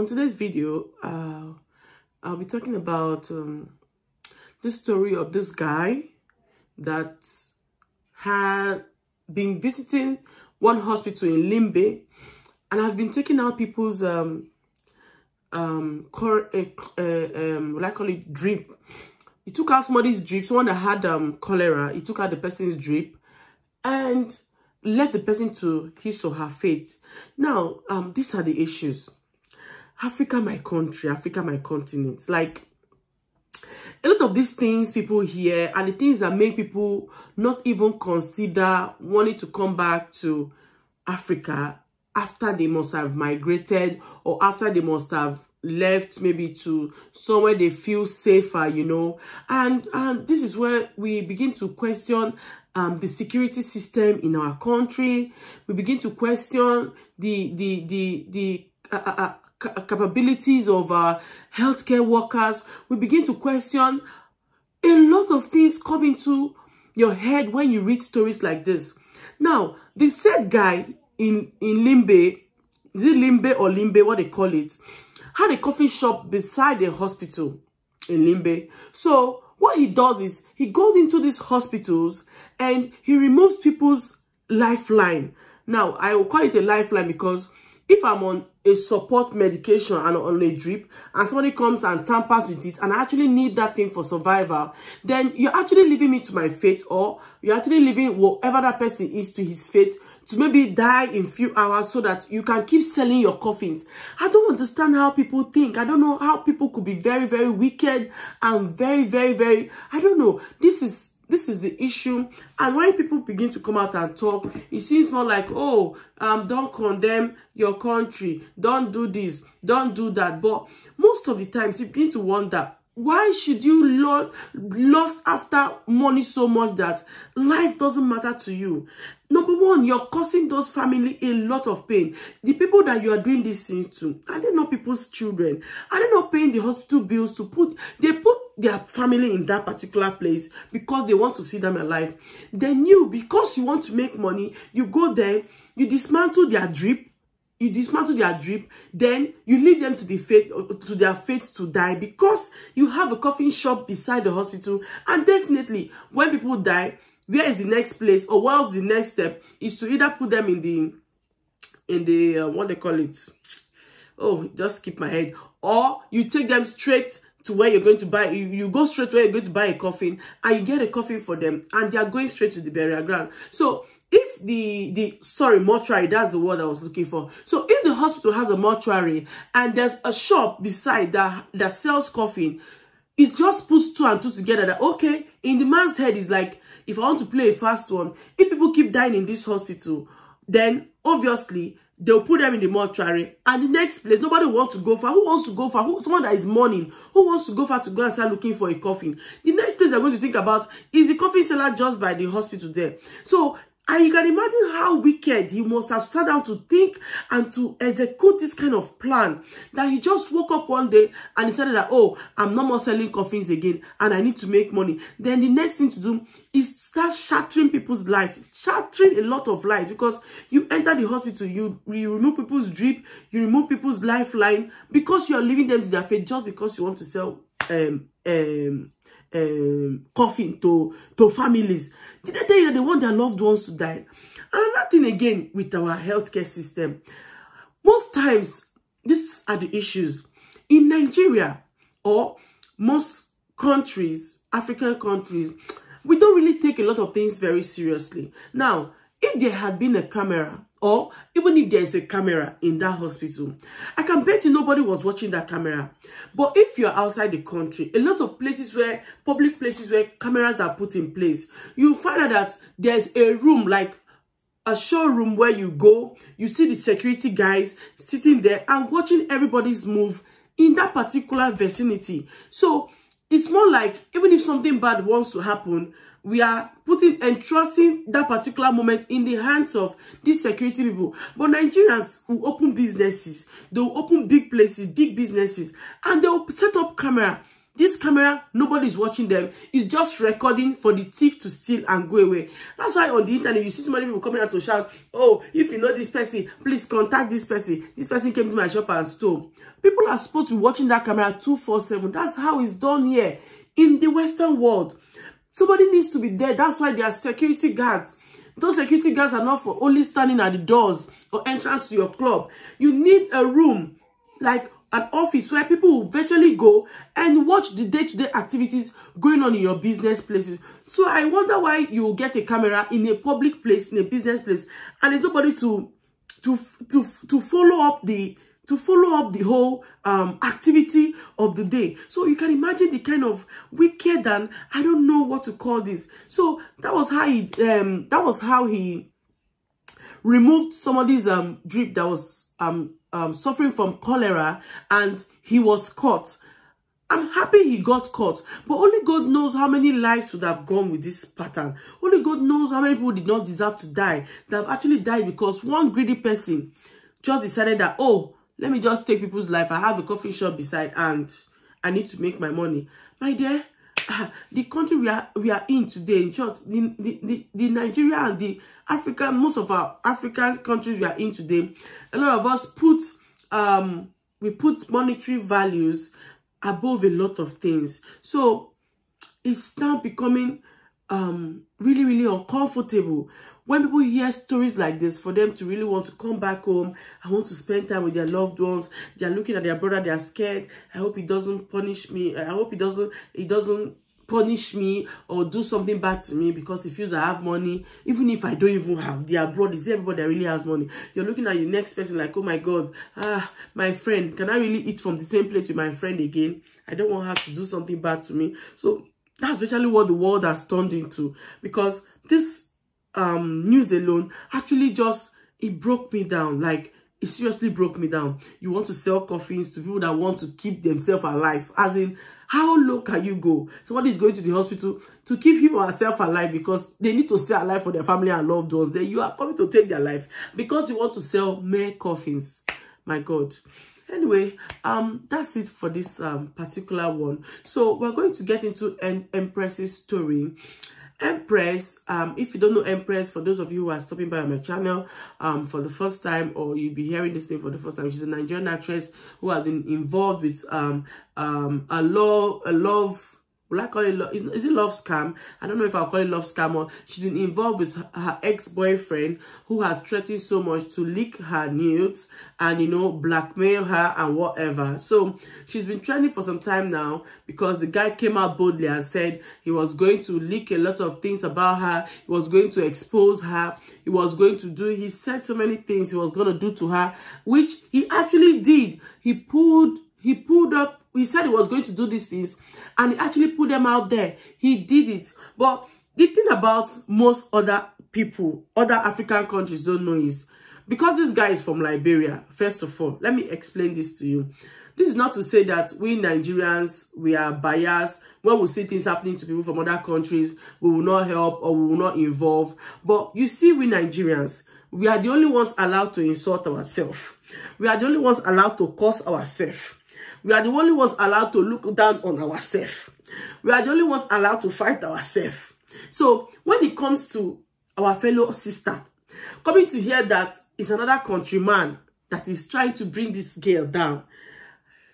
On today's video, I'll be talking about the story of this guy that had been visiting one hospital in Limbe and has been taking out people's what I call it, drip. He took out somebody's drip, someone that had cholera. He took out the person's drip and left the person to his or her fate. Now, these are the issues. Africa, my country, Africa, my continent. Like, a lot of these things people hear and the things that make people not even consider wanting to come back to Africa after they must have migrated or after they must have left maybe to somewhere they feel safer, you know. And this is where we begin to question the security system in our country. We begin to question the capabilities of our healthcare workers. We begin to question a lot of things come into your head when you read stories like this. Now, the said guy in Limbe, is it Limbe or Limbe, what they call it, had a coffee shop beside the hospital in Limbe. So what he does is he goes into these hospitals and he removes people's lifeline. Now, I will call it a lifeline because if I'm on a support medication and on a drip and somebody comes and tampers with it and I actually need that thing for survival, then you're actually leaving me to my fate, or you're actually leaving whatever that person is to his fate to maybe die in few hours so that you can keep selling your coffins. I don't understand how people think. I don't know how people could be very, very wicked and very, very, very, I don't know. This is the issue. And when people begin to come out and talk, it seems more like, oh, don't condemn your country, don't do this, don't do that. But most of the times you begin to wonder, why should you lust after money so much that life doesn't matter to you? Number one, you're causing those family a lot of pain. The people that you are doing this thing to, are they not people's children? Are they not paying the hospital bills to put their family in that particular place because they want to see them alive? Then you, because you want to make money, you go there, you dismantle their drip, then you leave them to their fate to die because you have a coffin shop beside the hospital. And definitely, when people die, where is the next place, or what else the next step is to either put them in the what they call it, oh, just keep my head, or you take them straight to where you're going to buy, you go straight where you're going to buy a coffin and you get a coffin for them and they are going straight to the burial ground. So if mortuary, that's the word I was looking for. So if the hospital has a mortuary and there's a shop beside that sells coffin, it just puts two and two together that, okay, in the man's head is like, if I want to play a fast one, if people keep dying in this hospital, then obviously they'll put them in the mortuary. And the next place, nobody wants to go for. Who wants to go for? Someone that is mourning. Who wants to go for to go and start looking for a coffin? The next place they're going to think about is the coffin seller just by the hospital there. So, and you can imagine how wicked he must have sat down to think and to execute this kind of plan, that he just woke up one day and decided that, oh, I'm no more selling coffins again and I need to make money. Then the next thing to do is start shattering people's life, shattering a lot of lives, because you enter the hospital, you remove people's drip, you remove people's lifeline because you're leaving them to their fate just because you want to sell coffin to families. Did I tell you that they want their loved ones to die? Another thing again with our healthcare system, most times these are the issues in Nigeria or most countries, African countries. We don't really take a lot of things very seriously. Now, if there had been a camera, or even if there's a camera in that hospital, I can bet you nobody was watching that camera. But if you're outside the country, a lot of places where, public places where cameras are put in place, you find out that there's a room, like a showroom, where you go, you see the security guys sitting there and watching everybody's move in that particular vicinity. So it's more like, even if something bad wants to happen, we are entrusting that particular moment in the hands of these security people. But Nigerians will open businesses, they will open big places, big businesses, and they will set up camera This camera, nobody's watching them. It's just recording for the thief to steal and go away. That's why on the internet, you see so many people coming out to shout, oh, if you know this person, please contact this person. This person came to my shop and stole. People are supposed to be watching that camera 24/7. That's how it's done here in the Western world. Somebody needs to be there. That's why there are security guards. Those security guards are not for only standing at the doors or entrance to your club. You need a room, like an office, where people will virtually go and watch the day-to-day activities going on in your business places. So I wonder why you get a camera in a public place, in a business place, and there's nobody to follow up the whole activity of the day. So you can imagine the kind of wicked, and I don't know what to call this. So that was how he removed somebody's drip that was suffering from cholera, and he was caught. I'm happy he got caught, but only God knows how many lives would have gone with this pattern. Only God knows how many people did not deserve to die, that have actually died because one greedy person just decided that, oh, let me just take people's life. I have a coffee shop beside and I need to make my money. My dear, the country we are in today, in short, the Nigeria and the Africa, most of our African countries we are in today, a lot of us we put monetary values above a lot of things. So it's now becoming really, really uncomfortable when people hear stories like this, for them to really want to come back home. I want to spend time with their loved ones. They are looking at their brother. They are scared. I hope he doesn't punish me. I hope he doesn't punish me or do something bad to me because he feels I have money. Even if I don't even have, they are abroad. Is everybody that really has money? You're looking at your next person like, oh my God, my friend, can I really eat from the same plate with my friend again? I don't want her to do something bad to me. So that's virtually what the world has turned into, because this news alone actually it broke me down. Like, it seriously broke me down. You want to sell coffins to people that want to keep themselves alive, as in, how low can you go? Somebody is going to the hospital to keep him or herself alive because they need to stay alive for their family and loved ones. Then you are coming to take their life because you want to sell mere coffins. My God. Anyway, that's it for this particular one. So we're going to get into Empress's story. Empress, if you don't know Empress, for those of you who are stopping by on my channel for the first time, or you'll be hearing this name for the first time, she's a Nigerian actress who has been involved with a love, will I call it, is it love scam? I don't know if I'll call it love scam, or she's been involved with her ex-boyfriend who has threatened so much to leak her nudes and, you know, blackmail her and whatever. So she's been trending for some time now because the guy came out boldly and said he was going to leak a lot of things about her. He was going to expose her. He was going to do, he said so many things he was going to do to her, which he actually did. He pulled up. He said he was going to do these things, and he actually put them out there. He did it. But the thing about most other people, other African countries don't know is, because this guy is from Liberia, first of all, let me explain this to you. This is not to say that we Nigerians, we are biased. When we see things happening to people from other countries, we will not help or we will not involve. But you see, we Nigerians, we are the only ones allowed to insult ourselves. We are the only ones allowed to curse ourselves. We are the only ones allowed to look down on ourselves. We are the only ones allowed to fight ourselves. So when it comes to our fellow sister, coming to hear that it's another countryman that is trying to bring this girl down,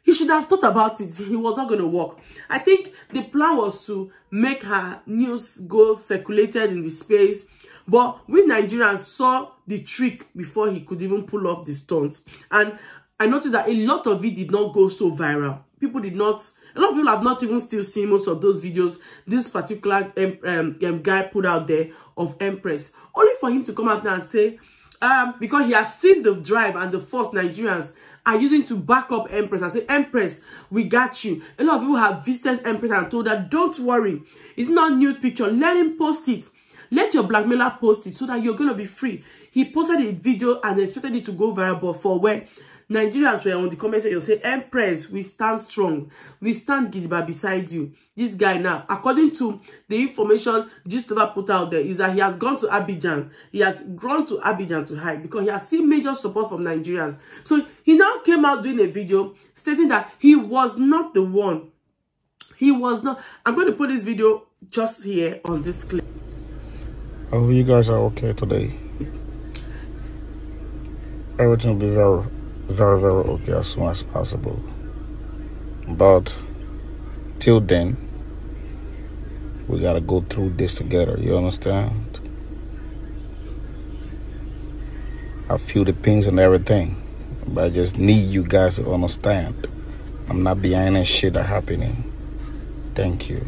he should have thought about it. It was not going to work. I think the plan was to make her news go circulated in the space. But we Nigerians saw the trick before he could even pull off the stunt. And I noticed that a lot of it did not go so viral. A lot of people have not even still seen most of those videos this particular guy put out there of Empress. Only for him to come out now and say, because he has seen the drive and the force Nigerians are using to back up Empress and say, Empress, we got you. A lot of people have visited Empress and told her, don't worry, it's not a nude picture. Let him post it. Let your blackmailer post it so that you're going to be free. He posted a video and expected it to go viral, but for where Nigerians were on the comment section, say, Empress, we stand strong. We stand Gidigba beside you. This guy now, according to the information just never put out there, is that he has gone to Abidjan. He has gone to Abidjan to hide because he has seen major support from Nigerians. So he now came out doing a video stating that he was not the one. He was not. I'm going to put this video just here on this clip. I hope you guys are okay today. Everything will be very, very, very okay as soon as possible. But till then, we gotta go through this together. You understand? I feel the pains and everything, but I just need you guys to understand. I'm not behind that shit that happening. Thank you.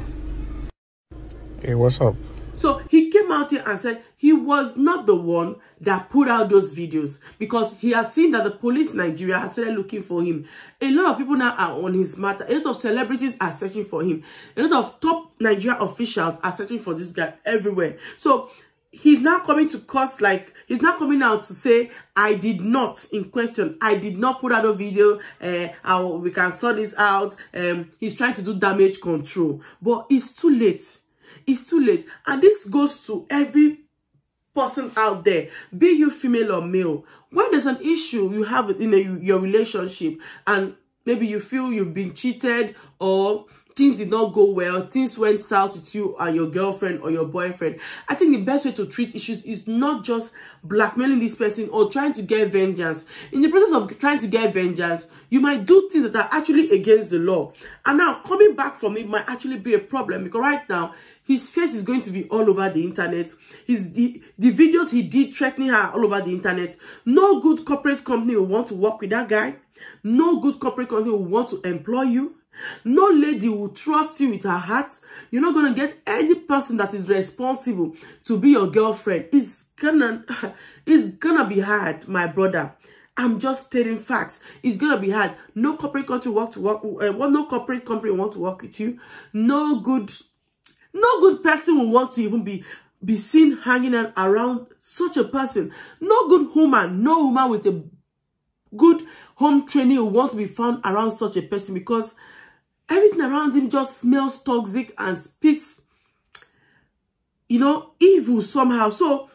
Hey, what's up? So he came out here and said he was not the one that put out those videos because he has seen that the police in Nigeria has started looking for him. A lot of people now are on his matter. A lot of celebrities are searching for him. A lot of top Nigeria officials are searching for this guy everywhere. So he's now coming to cause, like, he's not coming out to say, I did not, in question, I did not put out a video, we can sort this out. He's trying to do damage control. But it's too late. It's too late. And this goes to every person out there, be you female or male. When there's an issue you have in your relationship and maybe you feel you've been cheated or things did not go well, things went south with you and your girlfriend or your boyfriend, I think the best way to treat issues is not just blackmailing this person or trying to get vengeance. In the process of trying to get vengeance, you might do things that are actually against the law. And now, coming back from it might actually be a problem because right now, his face is going to be all over the internet. The videos he did threatening her all over the internet. No good corporate company will want to work with that guy. No good corporate company will want to employ you. No lady will trust you with her heart. You're not going to get any person that is responsible to be your girlfriend. It's gonna be hard, my brother. I'm just stating facts. It's gonna be hard. No corporate company no corporate company will want to work with you. No good person will want to even be seen hanging around such a person. No good woman, no woman with a good home training will want to be found around such a person because everything around him just smells toxic and speaks, evil somehow. So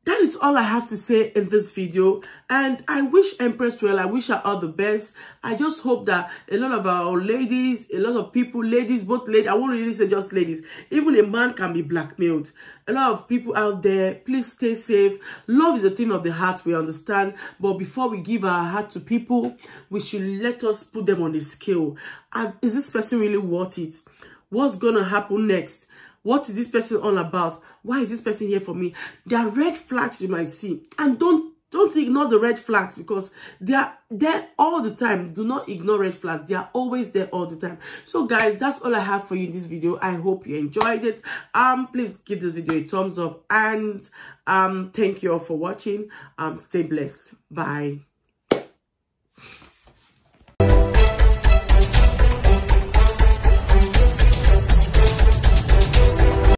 that is all I have to say in this video. And I wish Empress well. I wish her all the best. I just hope that a lot of our ladies, a lot of people, ladies, both ladies, I won't really say just ladies, even a man can be blackmailed. A lot of people out there, please stay safe. Love is the thing of the heart, we understand. But before we give our heart to people, we should let us put them on the scale. And is this person really worth it? What's going to happen next? What is this person all about? Why is this person here for me? There are red flags you might see. And don't ignore the red flags because they are there all the time. Do not ignore red flags. They are always there all the time. So guys, that's all I have for you in this video. I hope you enjoyed it. Please give this video a thumbs up and thank you all for watching. Stay blessed. Bye.